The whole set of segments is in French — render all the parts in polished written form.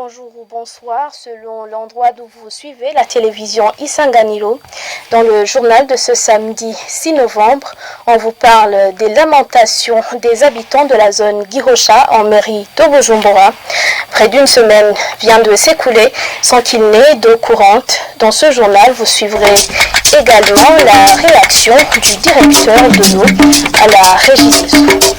bonjour ou bonsoir selon l'endroit d'où vous suivez la télévision Isanganiro. Dans le journal de ce samedi 6 novembre, on vous parle des lamentations des habitants de la zone Gihosha en mairie de Bujumbura. Près d'une semaine vient de s'écouler sans qu'il n'ait d'eau courante. Dans ce journal, vous suivrez également la réaction du directeur de l'eau à la régie des eaux.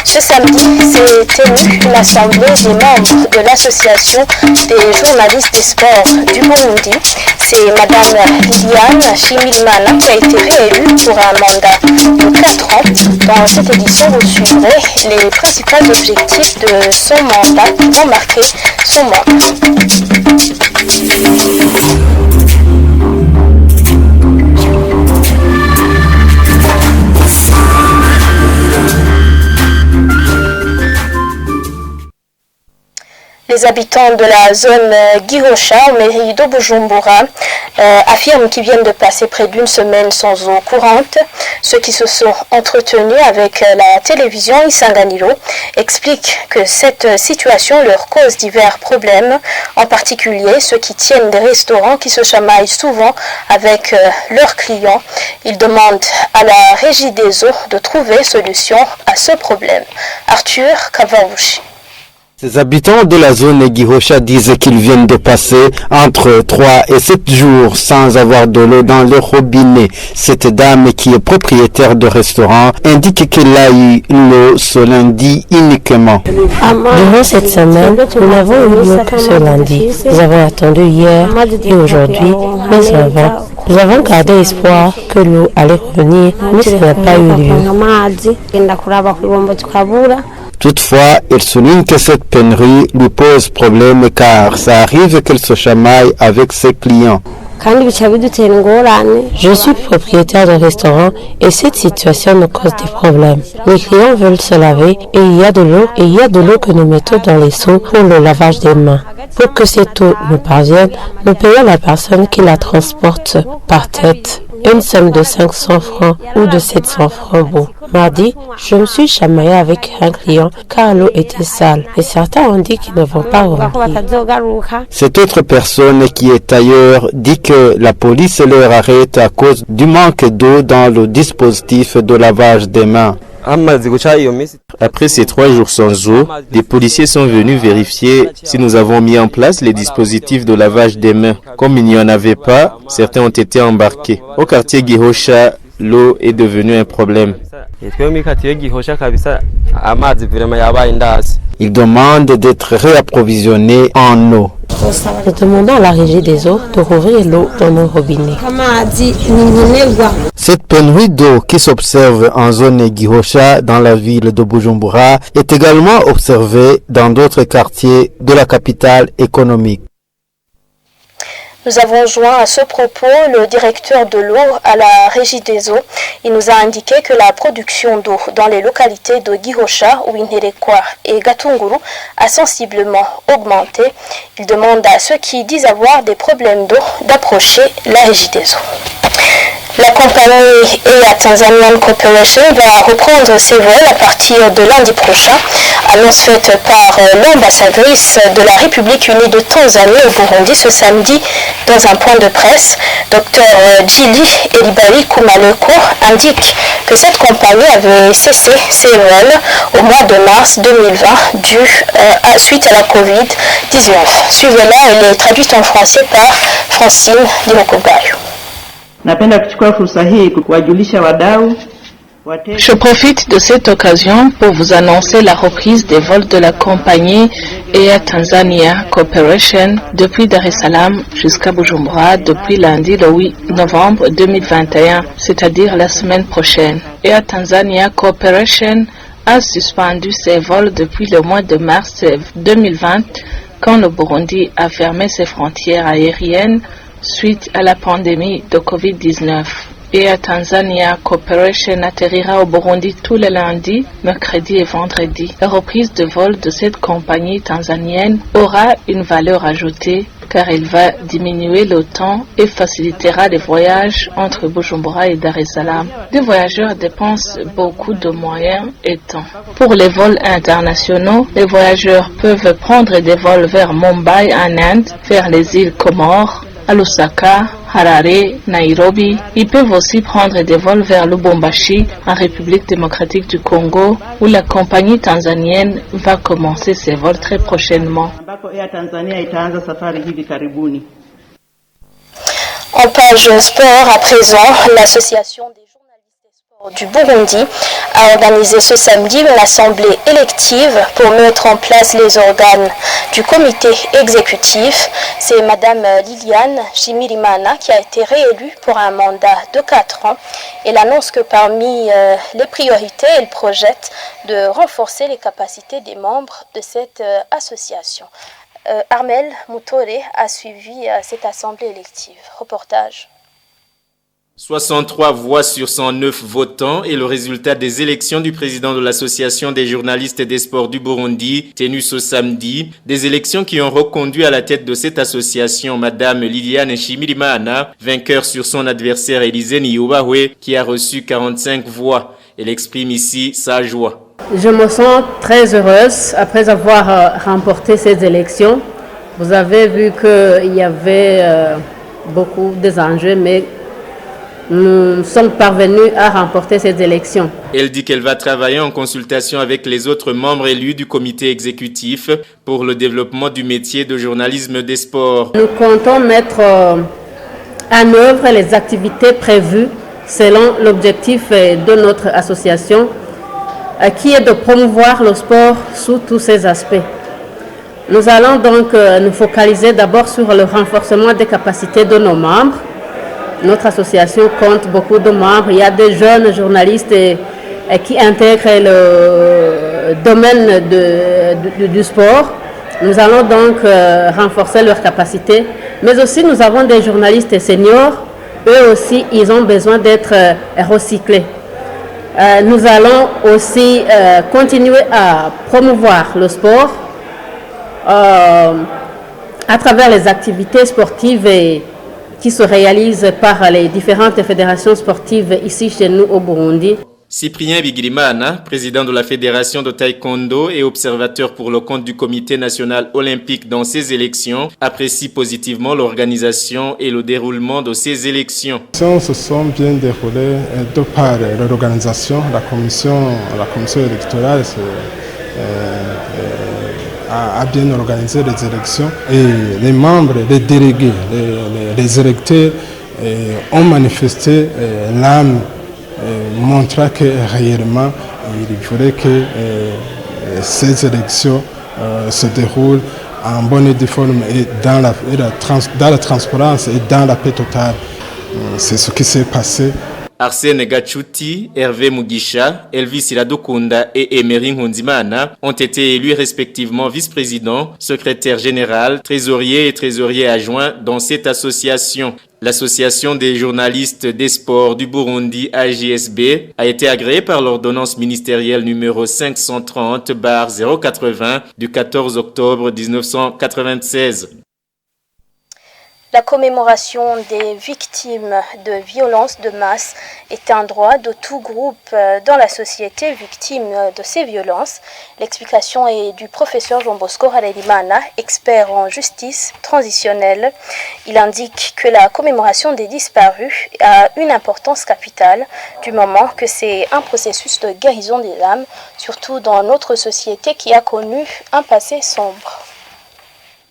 Ce samedi s'est tenue l'assemblée des membres de l'association des journalistes des sports du Burundi. C'est Madame Liliane Shimirimana qui a été réélue pour un mandat de 4 ans. Dans cette édition, vous suivrez les principaux objectifs de son mandat qui vont marquer son mandat. Les habitants de la zone Gihosha, au mairie de Bujumbura, affirment qu'ils viennent de passer près d'une semaine sans eau courante. Ceux qui se sont entretenus avec la télévision Isanganiro expliquent que cette situation leur cause divers problèmes, en particulier ceux qui tiennent des restaurants qui se chamaillent souvent avec leurs clients. Ils demandent à la régie des eaux de trouver solution à ce problème. Arthur Kavaouchi. Ces habitants de la zone Gihosha disent qu'ils viennent de passer entre 3 et 7 jours sans avoir de l'eau dans leur robinet. Cette dame qui est propriétaire de restaurant indique qu'elle a eu l'eau ce lundi uniquement. Durant cette semaine, nous n'avons eu l'eau que ce lundi. Nous avons attendu hier et aujourd'hui, mais avant, nous avons gardé espoir que l'eau allait revenir, mais ça n'a pas eu lieu. Toutefois, elle souligne que cette pénurie lui pose problème car ça arrive qu'elle se chamaille avec ses clients. Je suis propriétaire de restaurant et cette situation me cause des problèmes. Les clients veulent se laver et il y a de l'eau que nous mettons dans les seaux pour le lavage des mains. Pour que cette eau nous parvienne, nous payons la personne qui la transporte par tête une somme de 500 francs ou de 700 francs bon. Mardi, je me suis chamaillé avec un client car l'eau était sale et certains ont dit qu'ils ne vont pas revenir. Cette autre personne qui est ailleurs dit que la police leur arrête à cause du manque d'eau dans le dispositif de lavage des mains. Après ces 3 jours sans eau, les policiers sont venus vérifier si nous avons mis en place les dispositifs de lavage des mains. Comme il n'y en avait pas, certains ont été embarqués. Au quartier Gihosha, l'eau est devenue un problème. Ils demandent d'être réapprovisionnés en eau. Nous demandons à la régie des eaux de rouvrir l'eau dans nos robinets. Cette pénurie d'eau qui s'observe en zone Gihosha dans la ville de Bujumbura est également observée dans d'autres quartiers de la capitale économique. Nous avons joint à ce propos le directeur de l'eau à la régie des eaux. Il nous a indiqué que la production d'eau dans les localités de Gihosha, Uinterekwa et Gatunguru a sensiblement augmenté. Il demande à ceux qui disent avoir des problèmes d'eau d'approcher la régie des eaux. La compagnie EA Tanzanian Corporation va reprendre ses vols à partir de lundi prochain, annonce faite par l'ambassadrice de la République unie de Tanzanie au Burundi ce samedi dans un point de presse. Dr Gili Elibali Kumaleko indique que cette compagnie avait cessé ses vols au mois de mars 2020 suite à la Covid-19. Suivez-la, elle est traduite en français par Francine Dimokobayo. Je profite de cette occasion pour vous annoncer la reprise des vols de la compagnie Air Tanzania Corporation depuis Dar es Salaam jusqu'à Bujumbura depuis lundi le 8 novembre 2021, c'est-à-dire la semaine prochaine. Air Tanzania Corporation a suspendu ses vols depuis le mois de mars 2020 quand le Burundi a fermé ses frontières aériennes suite à la pandémie de Covid-19. Air Tanzania Corporation atterrira au Burundi tous les lundis, mercredis et vendredis. La reprise de vol de cette compagnie tanzanienne aura une valeur ajoutée car il va diminuer le temps et facilitera les voyages entre Bujumbura et Dar es Salaam. Les voyageurs dépensent beaucoup de moyens et temps. Pour les vols internationaux, les voyageurs peuvent prendre des vols vers Mumbai en Inde, vers les îles Comores, à Lusaka, Harare, Nairobi. Ils peuvent aussi prendre des vols vers Lubumbashi, en République démocratique du Congo, où la compagnie tanzanienne va commencer ses vols très prochainement. En page sport, à présent, l'association des journalistes des sports du Burundi a organisé ce samedi une assemblée élective pour mettre en place les organes du comité exécutif. C'est Madame Liliane Shimirimana qui a été réélue pour un mandat de 4 ans. Elle annonce que parmi les priorités, elle projette de renforcer les capacités des membres de cette association. Armel Moutore a suivi cette assemblée élective. Reportage. 63 voix sur 109 votants est le résultat des élections du président de l'association des journalistes et des sports du Burundi, tenues ce samedi. Des élections qui ont reconduit à la tête de cette association Madame Liliane Shimirimana, vainqueur sur son adversaire Élisée Niyubahwe, qui a reçu 45 voix. Elle exprime ici sa joie. Je me sens très heureuse après avoir remporté ces élections. Vous avez vu qu'il y avait beaucoup d'enjeux, mais nous sommes parvenus à remporter ces élections. Elle dit qu'elle va travailler en consultation avec les autres membres élus du comité exécutif pour le développement du métier de journalisme des sports. Nous comptons mettre en œuvre les activités prévues selon l'objectif de notre association, qui est de promouvoir le sport sous tous ses aspects. Nous allons donc nous focaliser d'abord sur le renforcement des capacités de nos membres. Notre association compte beaucoup de membres. Il y a des jeunes journalistes qui intègrent le domaine du sport. Nous allons donc renforcer leurs capacités. Mais aussi, nous avons des journalistes seniors. Eux aussi, ils ont besoin d'être recyclés. Nous allons aussi continuer à promouvoir le sport à travers les activités sportives qui se réalisent par les différentes fédérations sportives ici chez nous au Burundi. Cyprien Bigirimana, président de la fédération de taekwondo et observateur pour le compte du comité national olympique dans ces élections, apprécie positivement l'organisation et le déroulement de ces élections. Les élections se sont bien déroulées de par l'organisation, la commission électorale a bien organisé les élections et les membres, les délégués, les électeurs ont manifesté l'âme montrant que réellement il faudrait que ces élections se déroulent en bonne et due forme et dans la transparence et dans la paix totale. C'est ce qui s'est passé. Arsène Gachuti, Hervé Mugisha, Elvis Iradokunda et Emery Nkunzimana ont été élus respectivement vice-président, secrétaire général, trésorier et trésorier adjoint dans cette association. L'association des journalistes des sports du Burundi, AJSB, a été agréée par l'ordonnance ministérielle numéro 530/080 du 14 octobre 1996. La commémoration des victimes de violences de masse est un droit de tout groupe dans la société victime de ces violences. L'explication est du professeur Jean Bosco Harerimana, expert en justice transitionnelle. Il indique que la commémoration des disparus a une importance capitale du moment que c'est un processus de guérison des âmes, surtout dans notre société qui a connu un passé sombre.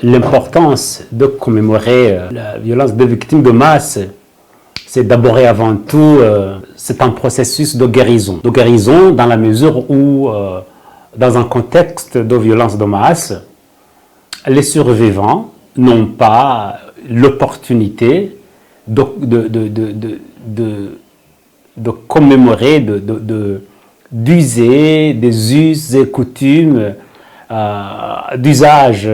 L'importance de commémorer la violence des victimes de masse, c'est d'abord et avant tout, c'est un processus de guérison. De guérison dans la mesure où, dans un contexte de violence de masse, les survivants n'ont pas l'opportunité de commémorer, d'user des us et coutumes d'usage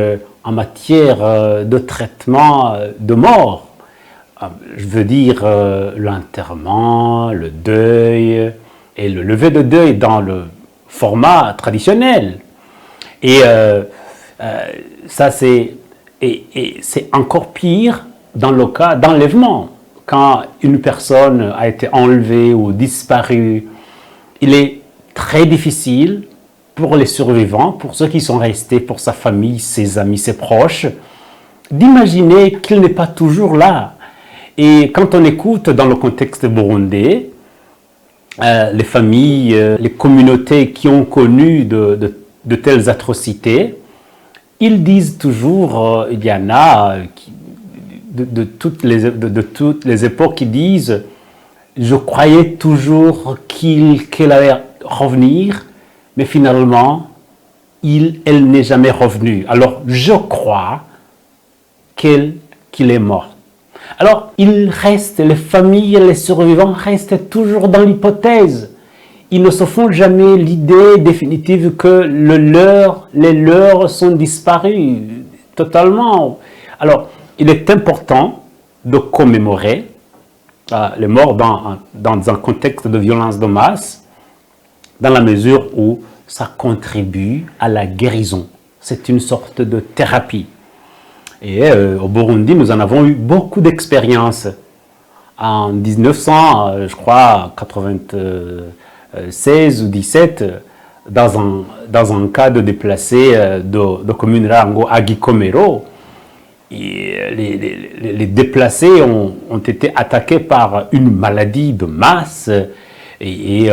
en matière de traitement de mort. Je veux dire l'enterrement, le deuil et le lever de deuil dans le format traditionnel. Et ça, c'est Et c'est encore pire dans le cas d'enlèvement. Quand une personne a été enlevée ou disparue, il est très difficile pour les survivants, pour ceux qui sont restés, pour sa famille, ses amis, ses proches, d'imaginer qu'il n'est pas toujours là. Et quand on écoute dans le contexte burundais, les familles, les communautés qui ont connu de telles atrocités, ils disent toujours, il y en a de toutes les époques qui disent « Je croyais toujours qu'elle allait revenir, mais finalement, elle n'est jamais revenue. Alors, je crois qu'il est mort. » Alors, les familles, les survivants restent toujours dans l'hypothèse. Ils ne se font jamais l'idée définitive que les leurs sont disparus totalement. Alors, il est important de commémorer les morts dans un contexte de violence de masse, dans la mesure où ça contribue à la guérison. C'est une sorte de thérapie. Et au Burundi, nous en avons eu beaucoup d'expériences. En 1996 ou 17, dans un cas de déplacés de commune Rango à Gikomero, les déplacés ont été attaqués par une maladie de masse. Et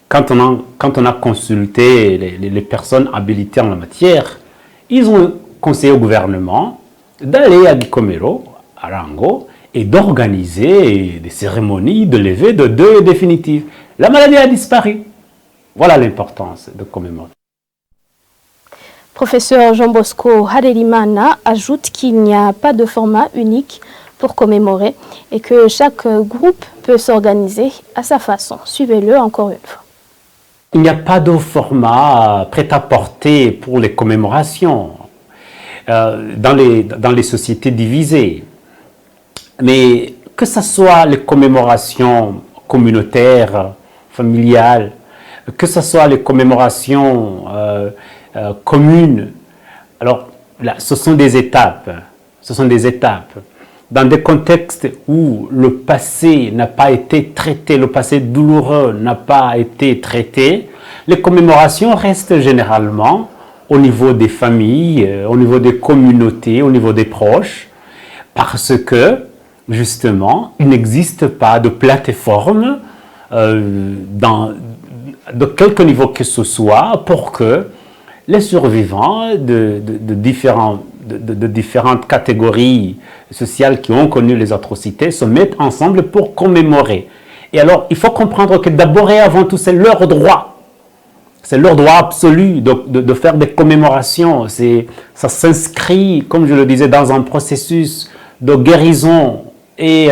quand on a consulté les personnes habilitées en la matière, ils ont conseillé au gouvernement d'aller à Gikomero, à Rango, et d'organiser des cérémonies de levée de deuil définitif. La maladie a disparu. Voilà l'importance de commémorer. Professeur Jean Bosco Harerimana ajoute qu'il n'y a pas de format unique pour commémorer et que chaque groupe peut s'organiser à sa façon. Suivez-le encore une fois. Il n'y a pas de format prêt-à-porter pour les commémorations dans les sociétés divisées. Mais que ce soit les commémorations communautaires, familiales, que ce soit les commémorations communes, alors là, ce sont des étapes. Dans des contextes où le passé n'a pas été traité, le passé douloureux n'a pas été traité, les commémorations restent généralement au niveau des familles, au niveau des communautés, au niveau des proches, parce que, justement, il n'existe pas de plateforme de quelque niveau que ce soit pour que les survivants de différentes catégories sociales qui ont connu les atrocités se mettent ensemble pour commémorer. Et alors, il faut comprendre que d'abord et avant tout, c'est leur droit. C'est leur droit absolu de faire des commémorations. Ça s'inscrit, comme je le disais, dans un processus de guérison. Mais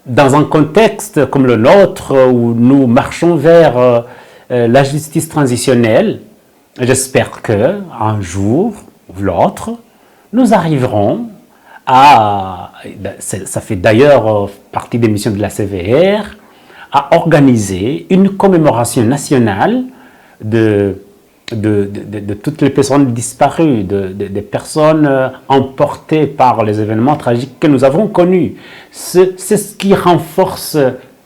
dans un contexte comme le nôtre, où nous marchons vers la justice transitionnelle, j'espère qu'un jour ou l'autre, nous arriverons ça fait d'ailleurs partie des missions de la CVR, à organiser une commémoration nationale de toutes les personnes disparues, des personnes emportées par les événements tragiques que nous avons connus. C'est ce qui renforce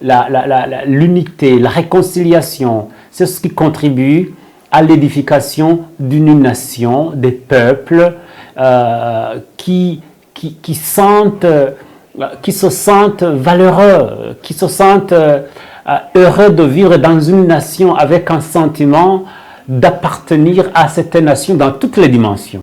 l'unité, la réconciliation, c'est ce qui contribue à l'édification d'une nation, des peuples qui se sentent valeureux, qui se sentent heureux de vivre dans une nation avec un sentiment d'appartenir à cette nation dans toutes les dimensions.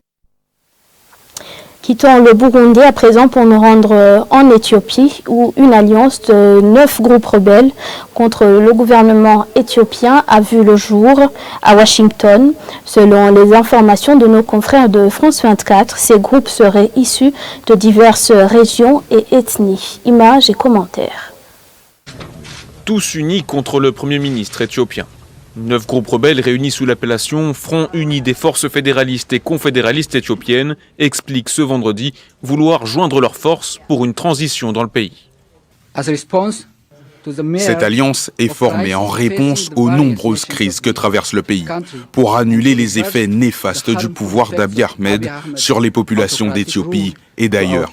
Quittons le Burundi à présent pour nous rendre en Éthiopie où une alliance de 9 groupes rebelles contre le gouvernement éthiopien a vu le jour à Washington. Selon les informations de nos confrères de France 24, ces groupes seraient issus de diverses régions et ethnies. Images et commentaires. Tous unis contre le Premier ministre éthiopien. 9 groupes rebelles réunis sous l'appellation Front uni des forces fédéralistes et confédéralistes éthiopiennes expliquent ce vendredi vouloir joindre leurs forces pour une transition dans le pays. Cette alliance est formée en réponse aux nombreuses crises que traverse le pays, pour annuler les effets néfastes du pouvoir d'Abiy Ahmed sur les populations d'Éthiopie et d'ailleurs.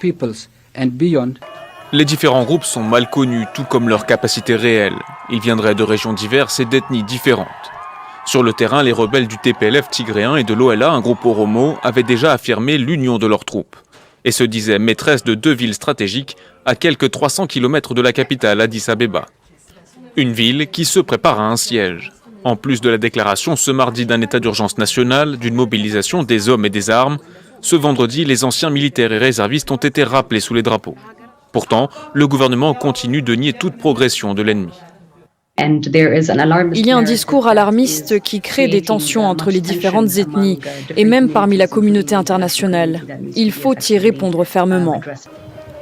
Les différents groupes sont mal connus, tout comme leurs capacités réelles. Ils viendraient de régions diverses et d'ethnies différentes. Sur le terrain, les rebelles du TPLF tigréen et de l'OLA, un groupe oromo, avaient déjà affirmé l'union de leurs troupes et se disaient maîtresses de 2 villes stratégiques à quelques 300 km de la capitale Addis Abeba. Une ville qui se prépare à un siège. En plus de la déclaration ce mardi d'un état d'urgence national, d'une mobilisation des hommes et des armes, ce vendredi, les anciens militaires et réservistes ont été rappelés sous les drapeaux. Pourtant, le gouvernement continue de nier toute progression de l'ennemi. Il y a un discours alarmiste qui crée des tensions entre les différentes ethnies et même parmi la communauté internationale. Il faut y répondre fermement.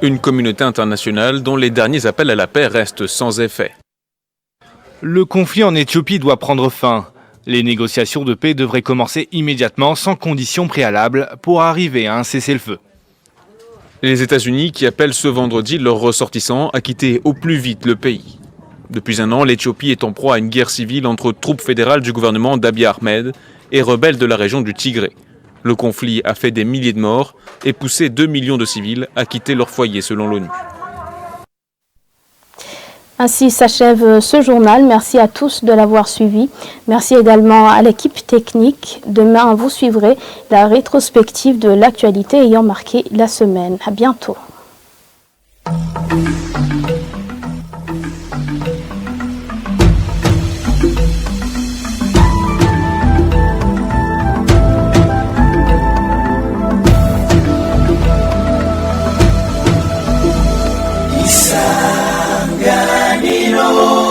Une communauté internationale dont les derniers appels à la paix restent sans effet. Le conflit en Éthiopie doit prendre fin. Les négociations de paix devraient commencer immédiatement sans conditions préalables pour arriver à un cessez-le-feu. Les États-Unis qui appellent ce vendredi leurs ressortissants à quitter au plus vite le pays. Depuis un an, l'Éthiopie est en proie à une guerre civile entre troupes fédérales du gouvernement d'Abiy Ahmed et rebelles de la région du Tigré. Le conflit a fait des milliers de morts et poussé 2 millions de civils à quitter leur foyer selon l'ONU. Ainsi s'achève ce journal. Merci à tous de l'avoir suivi. Merci également à l'équipe technique. Demain, vous suivrez la rétrospective de l'actualité ayant marqué la semaine. À bientôt. Isanganiro